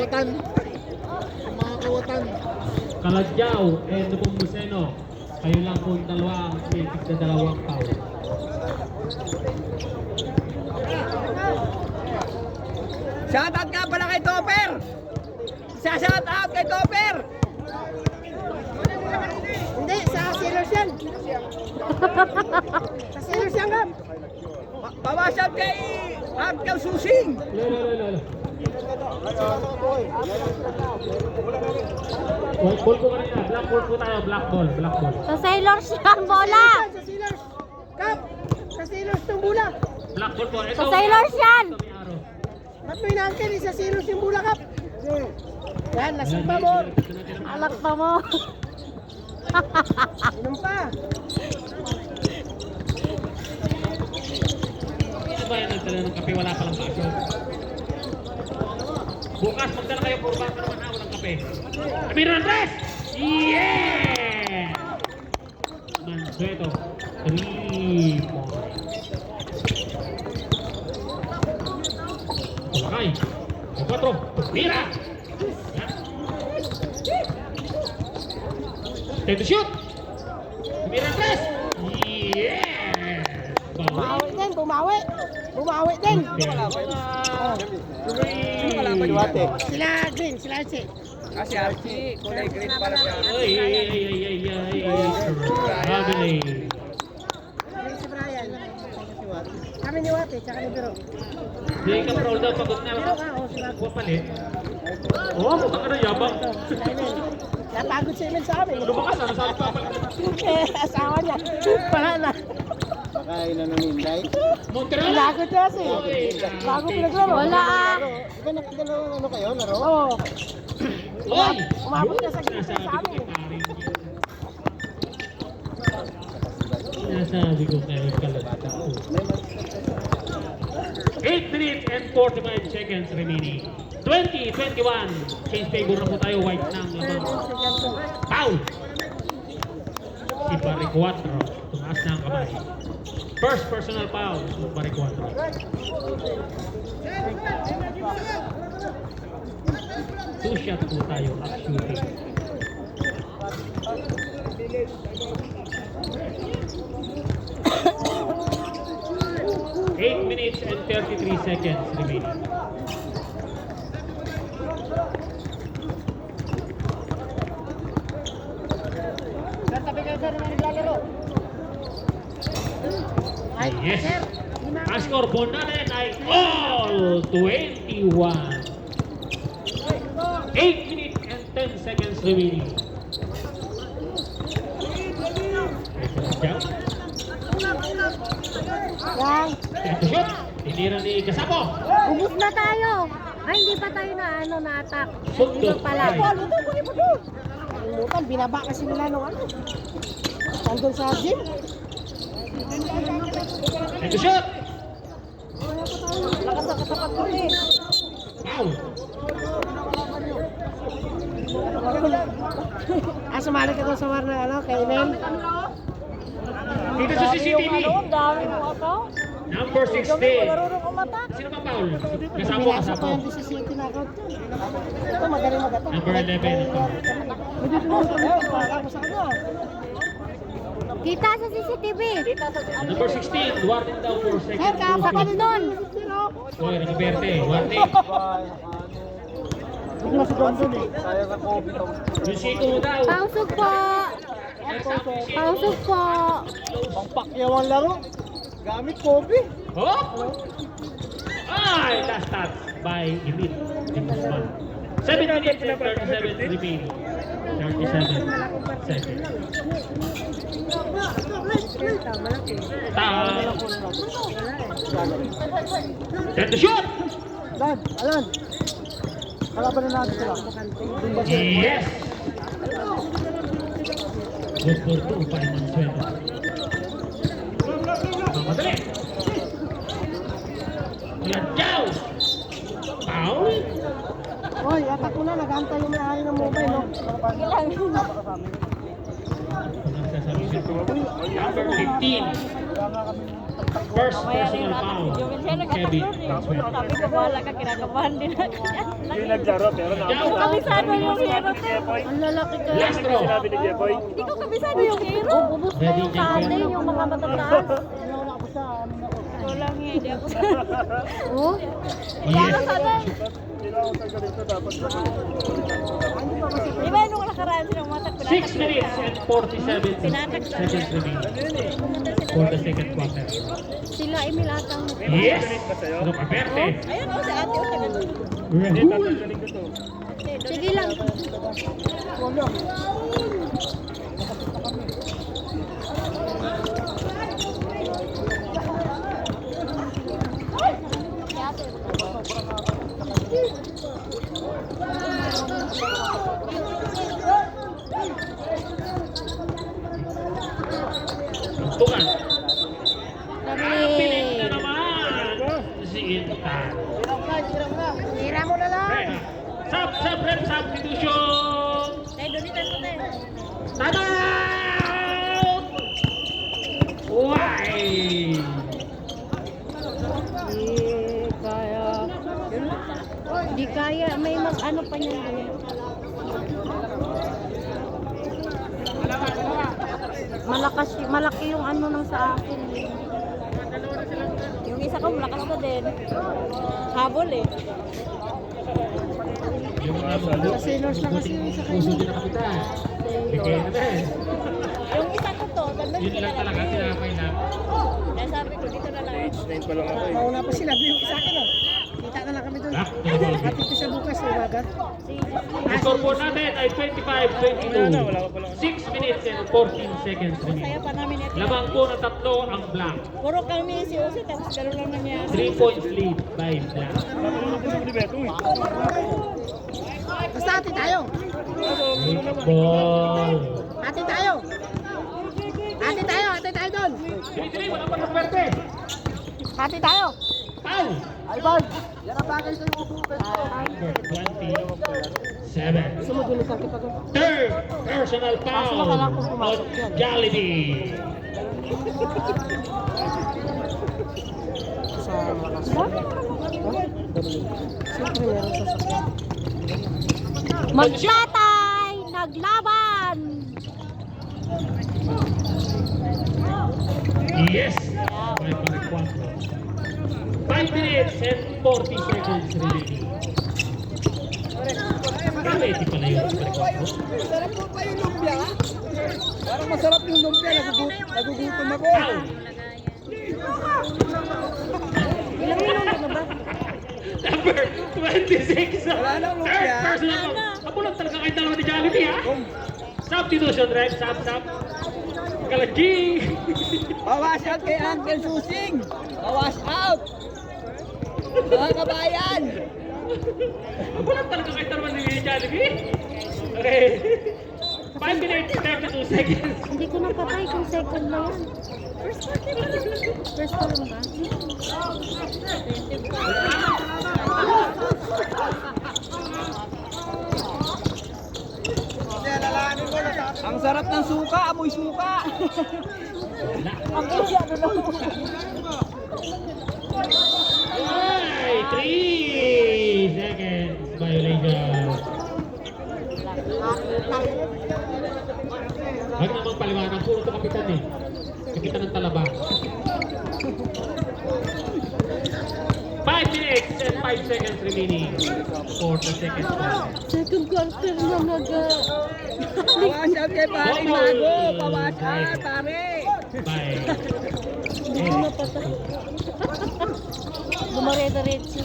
kawatan. Mga kawatan. Kaladyaw and Nepomuceno. Kayo lang po yung dalawa ang may tigda dalawang foul. Shoutout nga pala kay Topper! Shoutout kay Topper! Hindi, sa Sailors yan. Sa Sailors yan, Gab. Pawasap kay Uncle Susing! Lalo. White ball po kanina. Black ball po tayo. Black ball. Sa Sailors yan, bola! Sa Sailors. Gab, sa Sailors itong bula. Black ball po. Ito. Sa Sailors yan! Ito may araw. Ba't mo inaangkin, sa Sailors yung bula, Gab. Yan, lasing pa mo. Alak pa mo. Inom pa. Sino ba yan nagdala ng kape? Wala palang baso. Bukas magdala kayo puro baso naman ha. Walang kape. Amir Andres! Yeah! Mansueto. 3 points. Kulakay. 4. Mira! Time to shoot! Amir Andres! Yeah! Bumawi din, bumawi. Bumawi din. Sila Green, sila Archie. Kasi Archie, kulay green para siya. Ay. Family. Green si Brian. Kami ni Wate, tsaka ni Biro. Hindi ka roll daw pagod na. Biro ka, o sila. Huwag palit. Oo, mukha ka na yabang. Sila Emil. Napagod si Emil sa amin. Lumakas, ano sabi pa palit? Asawa niya. Wala na. Baka inanuninday. Montreal! Lago siya kasi. Bago pinaglaro. Wala ah. Iba nakadalawang ano kayo, laro? Oo. Oy! Umabot na sa gitna sa Sinasabi amin. ko parin. Sinasabi ko kayo kalabata. 8 minutes and 45 seconds remaining. 20-21. Change favor na po tayo. White ng lamang. Foul! Si Barry 4. Tumaas na ang kamay. First personal foul. Barry 4. Two shot po tayo at shooting. Eight minutes and 33 seconds remaining. Yes. Ang score po natin ay all 21. 8 minutes and 10 seconds remaining. Yan. Ito shoot. Tinira ni Kasapo. Ubus na tayo. Ay, hindi pa tayo na na-attack. Sundot. Ito pala. Kalimutan, binaba kasi nila nung ano. Nandun sa gym. Ito shoot. Lakas sa katapat ko eh. Foul. Sumali ka doon sa war na ano, kay Emil. Dito sa CCTV. Dami mo ako. Number 16. Sino ba foul? Kasapo, Pinasok Kasapo. ko yung DCCT na ako. Ito, magaling magata. Number 11 ito. Hindi tinutulog ko para ako sa kanya. Kita sa CCTV. Number 16. Warning daw for Sir, second. Kapag doon. Oy, Reciberte. Warning. Huwag na si Gondon eh. Lusito daw. Pausog po. Pausog po. Pangpakyaw ang laro. Gamit Kobe. Oh! Ay, last touch by Emil. 7 minutes and 37 remaining. 37 seconds. Set the shot! Dan, Alan. Kalaban na natin sila. Yes! Good for 2 by Mansueto. Mamadali! Ladyaw! Foul! Hoy, atak mo na. Nag-antay yung may-ari ng mobile, no? Number 15. First personal foul. Kevin. Sabi ko, wala ka, kinakabahan din ako. Hindi naglaro pero Jao. Kabisado yung hero, te. Ang lalaki ka. Last throw. sinabi ni Jeboy. Hindi ko kabisado yung hero. Ubus na yung kade, yung mga matataas. Wala nga, hindi ako sa... Oh? Yes. Hindi na ako taga dito dapat. Di ba nung nakaraan sila umatak? 6 minutes and 47 seconds remaining for the second quarter. Sila Emil atang. Yes! Ano ka, Berte? Ayun o, si ate o, taga doon. Hindi Rahul. tatanggalin ko to. Sige lang. Tuntukan. Pilit na Sabi. naman si Intan. Hira mo na lang. Rep. Substitution. Tayo, doon ito po tayo. Time out! Why? Di kaya. Di kaya. May mag ano pa niyan doon. Malaki yung ano nang sa akin. Yung isa ko malakas na din. Habol eh. Yung mga Sailors na kasi yung isa puso din ang kapitan. Bigay na din. Yung isa ko to, tanda Yun lang talaga, tinapay lang. Kaya sabi ko, dito na lang. Age 9 pa lang ako eh. Mauna pa sinabi yung isa akin oh. Kita na lang kami doon. Back to the ball game. At ito sa bukas, iwagat. Ang score po natin ay 25-22. 6 minutes and 14 seconds Saya remaining. pa namin ito. Lamang po na tatlo ang black. Puro kami si Jose, tapos gano'n lang nangyari. 3 points lead by black. Napalunod ko ni Beto eh. Basta ate tayo. Eight ball. Ate tayo. Ate tayo, ate tayo doon. Dili, wala pa ng perte. Ate tayo. Foul! Ay, Bal. Yan ang bagay sa'yo. Number 27. Sumudulit ka kita doon. Third personal foul on Jollibee. Sa lakas. Siyempre meron sa sakyan. Maglatay! Naglaban! Yes! 5 minutes and 40 seconds remaining. Ready pala yun. Masarap po pa yung lumpia. Parang masarap yung lumpia. Nagugutom ako. Foul! Ilang minuto na ba? Number 26. Wala nang Third lumpia. personal foul. Ako lang talaga kayo dalawa ni Jollibee ha. Substitution, right? Sub. Kalagi. Bawas out kay Uncle Susing. Bawas out. Mga kabayan. Ako lang talaga kayo dalawa ni Jollibee. Okay. 5 minutes, 32 seconds. Hindi ko napatay kung second na yan. First pa lang ba? Ang sarap ng suka. Amoy suka. Ang isya na lang. Ay, 3 seconds violation. Huwag namang paliwanag, puro ito kapitan eh. Kapitan ng talaba. 5 minutes and 5 seconds remaining for the second quarter. Second quarter na Bawas out kay pare Mago. Bawas out, pare. 5. Hindi ko napatay. Dumare-diretso.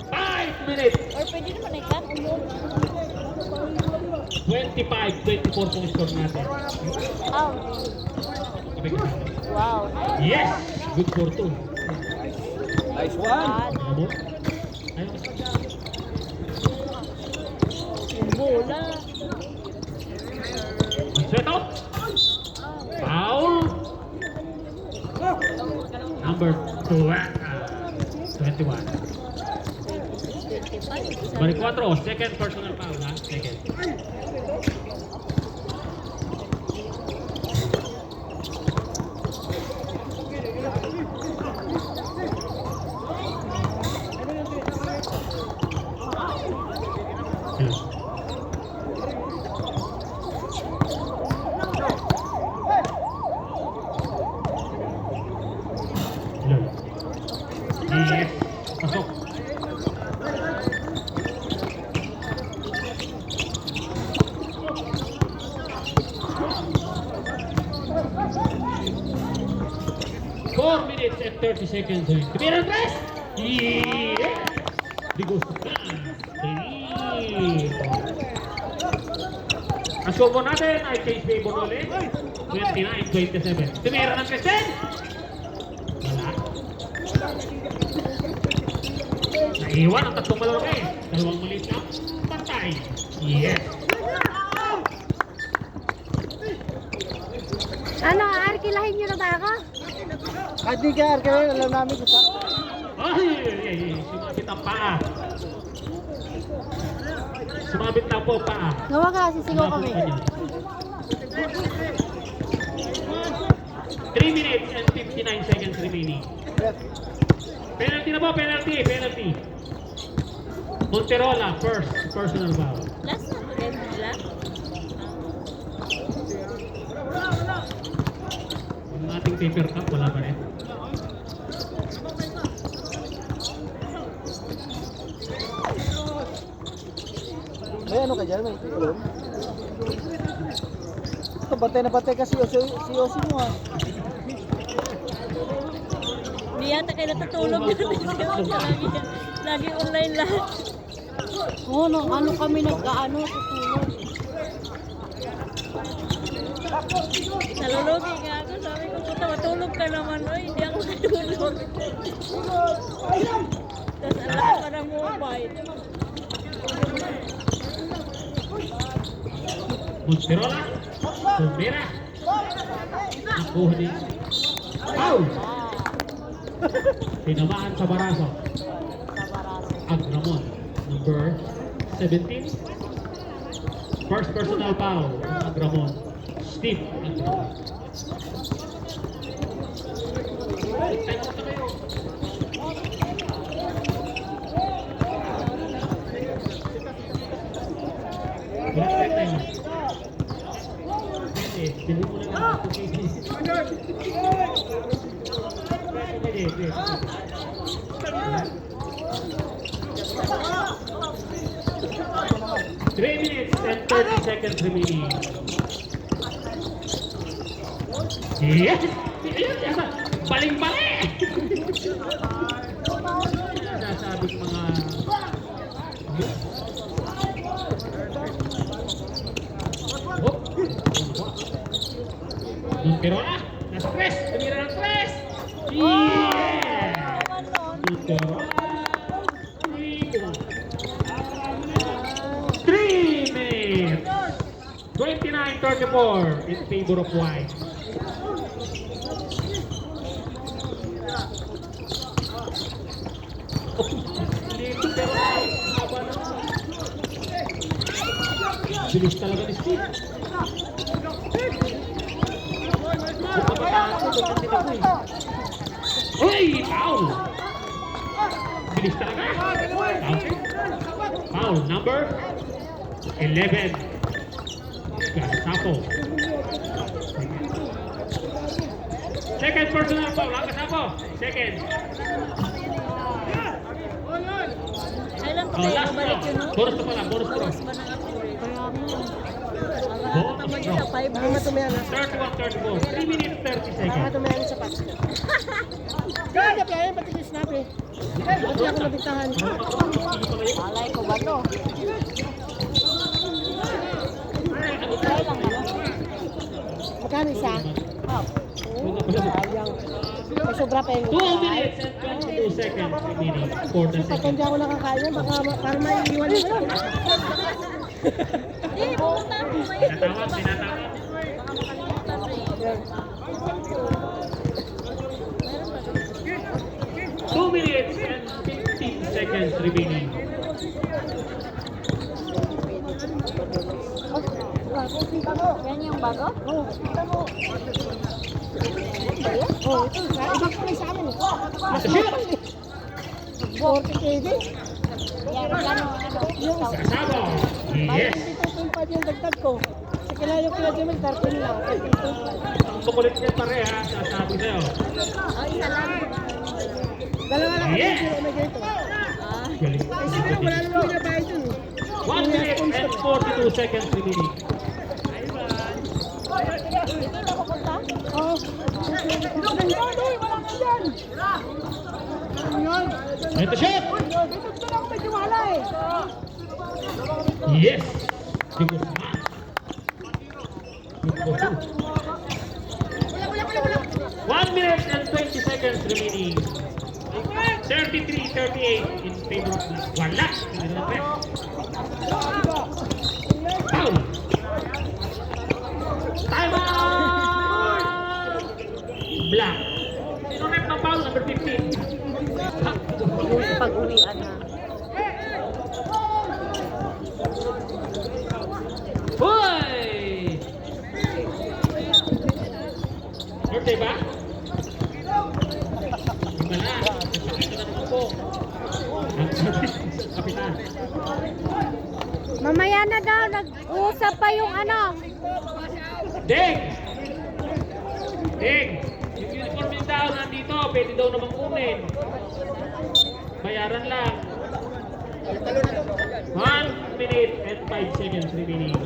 5 minutes. Or pwede naman ikat. 25-24 pong score natin. Oh. Wow. Yes! Good for 2. Nice one. Ano? Ayun. Yung bola. Set out. Foul. Number 21. Balik 4. Second personal foul ha. Second. 4 minutes and 30 seconds. Tumira ang press! Yeah! Bigos na. Ang score po natin ay change favor ulit. 29-27. Tumira ng Kristen! Wala. Naiwan ang tatlong malalaki. Dalawang maliit lang. Pantay. Yes. Ano, arkilahin nyo na ba ako? Kahit di ka arkayo, alam namin kung sa... Ay, sumabit ang paa. Sumabit na po paa. Gawa ka, sisigaw kami. 3 minutes and 59 seconds remaining. Penalty na po, penalty. Monterola, first personal foul. Last na, nila. Ang ating paper cup, wala pa rin. May ano ka dyan? May tulong? Ito, bantay na bantay kasi si Osi mo ha. Hindi yata kayo natutulog. Lagi online lahat. Oo, no, ano kami nagkaano, tutulog. Nalulugi nga ako. Sabi ko, puta, matulog ka naman. Oy, hindi ako natulog. Tapos alam ko ng mobile. Monterola, Tumira. Nakuha din. Foul! Tinamaan sa baraso. Agramon, number 17. First personal foul, Agramon. Steve Agramon. Three minutes and 30 seconds remaining. Yes! Baling-bali! Nasasabi ko mga... Oh! Monterola! Nasa press! Tumira ng press! Yeah! Monterola! 3 minutes! 29-34 in favor of white. Bilis talaga ni Steve. Uy! Foul! Bilis talaga. Foul number 11. Gasapo. Second personal foul. Gasapo. Second. Kailan pa Oh, kayo last babalik round. yun, no? Bonus na pala. Bonus cross. Ba ng ako eh. Bonus Naman cross. sa 5 Hindi matumayan na. 31-34. 3 minutes 30 seconds. Matumayan sa patch. Kaya na playa, pati si Snap eh. Pati ako nabigtahan. Alay ko ba to? Try lang naman. Magkano isa? Oh. Sayang. May sobra pa yung 2 minutes and 22 seconds remaining for the Pag second. hindi ako nakakain, baka parang may iwan ito. Hindi, pumunta ako. May Tinatawag. baka makalimutan eh. 2 minutes and 15 seconds remaining. Yan yung bago? Oo, kita mo. Oo, ito. Iba ko rin sa amin eh. At the shoot! 40k din. Yan, ano. Sasabo! Yes! Dito 2.5 yung dagdag ko. Sa kilala ko kila Jimmy, 13 lang. 13.5. Ang kukulit niya pareha, sasabi sa'yo. Oh, isa lang. Dalawa lang Yeah. kasi yung omega ito. Ah, Galing. Eh siguro wala namang binabayad dun eh. 1 minute and 42 seconds remaining. dito na pupunta? Oo. Ito shot! Dito na ako may tiwala eh. Yes! Si Guzman. Good for 1 minute and 20 seconds remaining. 33-38 in favor of Wala. Foul! Time out! Black. Sino rep ng foul? Number 15. Pag-uwian na. Hoy! Birthday ba? Iba na. Nakakita na naman po. Kapitan. Mamaya na daw, nag-uusap pa yung ano. Deng! Deng! Yung uniform yung daw nandito, pwede daw namang kunin. Bayaran lang. 1 minute and 5 seconds remaining.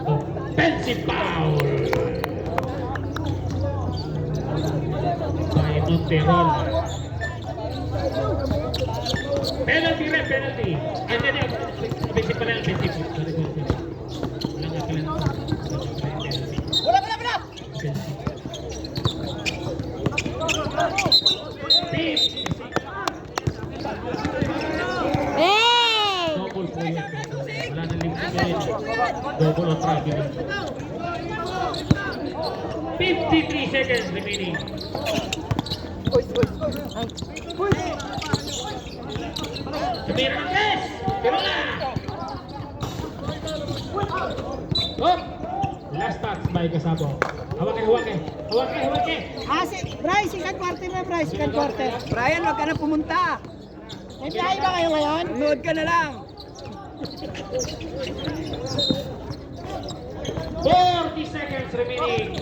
Offensive foul! By Monterol. Penalty rin, penalty. Ay, hindi, basic pala yung basic. Sorry, sorry. Wala nga pala. Wala. Beep! Hey! Double po yun. Wala na limit ngayon. Double on traveling. 53 seconds remaining. Tumira ng test! Pero na! Oh! Last touch by Kasabo. Hawake! Bryce, second quarter na, Bryce, second quarter. Brian, wag ka na pumunta. May biyahe ba kayo ngayon? Nood ka na lang. 40 seconds remaining.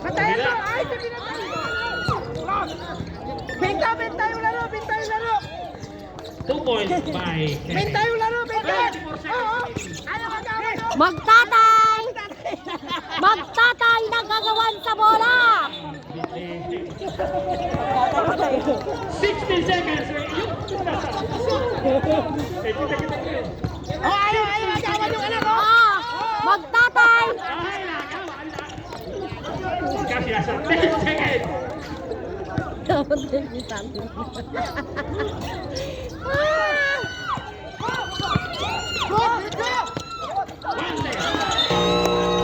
Patayin mo! Ay, sabi na tayo! Binta yung laro! 2 points by Binta yung laro! Binta! 24 seconds Oo! remaining. Ano ka gawin? Magtatay! Magtatay na gagawan sa bola! 16 seconds remaining. Oh, ayaw! Agawan yung anak ko! Ah! Magtatay! Kasi nasa 10 seconds. Dapat din yung sabi.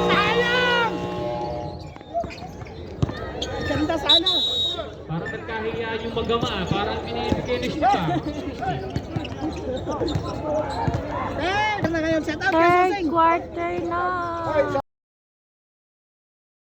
Sayang! Ganda sana! Parang nagkahiya yung magama. Parang pinipikinish pa. Eh, ganda ngayon set up. Third quarter na.